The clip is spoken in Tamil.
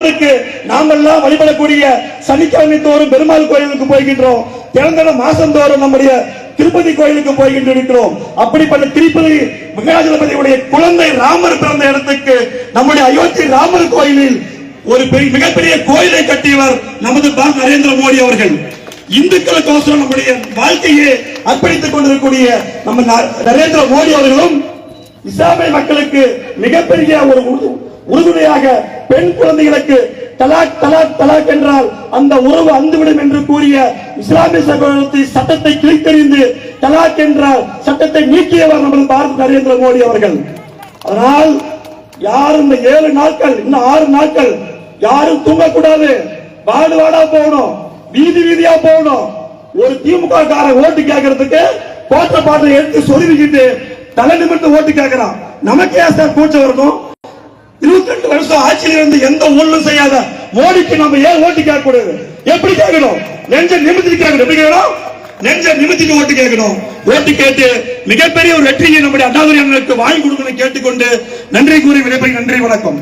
நாமெல்லாம் வழிபடக்கூடிய சனிக்கிழமை தோறும் பெருமாள் கோயிலுக்கு போகின்றோம். திறந்தன மாசந்தோறும் நம்முடைய திருப்பதி கோயிலுக்கு போகின்றோம். அப்படிப்பட்ட திருப்பதி வெங்கடாஜலபதியுடைய குழந்தை ராமர் பிறந்த இடத்துக்கு நம்முடைய அயோத்தி ராமர் கோயிலில் ஒரு மிகப்பெரிய கோயிலை கட்டியவர் நமது நரேந்திர மோடி அவர்கள். இந்துக்களுக்கோசரம் நம்முடைய வாழ்க்கையை அர்ப்பணித்துக் கொண்டிருக்கக்கூடிய நம்ம நரேந்திர மோடி அவர்களும் இஸ்லாமிய மக்களுக்கு மிகப்பெரிய ஒரு உறுதுணையாக பெண் குழந்தைகளுக்கு தலாக் தலாக் தலாக் என்றால் அந்த உறவு அந்துவிடும் என்று கூறிய இஸ்லாமிய சட்டத்தை கிழித்தெறிந்து தலாக் என்ற சட்டத்தை நீக்கியவர் நமது பாரத நரேந்திர மோடி அவர்கள். அதனால் யாரும் இந்த 7 நாட்கள் இன்னும் 6 நாட்கள் யாரும் தூங்கக்கூடாது. வாடு வாடா போகணும், வீதி வீதியா போகணும். ஒரு திமுக கார ஓட்டு கேட்கறதுக்கு கோட்ட பாட்டை எடுத்து சொருவிக்கிட்டு தலை நிமிர்ந்து ஓட்டு கேட்கிறான். நமக்கு ஏன் சார் கூச்சம் வரணும்? 22 வருஷம் ஆட்சியில் இருந்து எந்த ஊழலும் செய்யாத மோடிக்கு நம்ம ஏன் ஓட்டு கேட்க கூடாது? எப்படி கேட்கணும்? நெஞ்ச நிமித்தி கேட்கணும். எப்படி கேட்கணும்? நெஞ்ச நிமித்திட்டு ஓட்டு கேட்கணும். ஓட்டு கேட்டு மிகப்பெரிய ஒரு வெற்றியை நம்முடைய அண்ணாதுரை அண்ணனுக்கு வாங்கி கொடுக்கணும் கேட்டுக்கொண்டு நன்றி கூறி விடைபெறுகிறேன். நன்றி, வணக்கம்.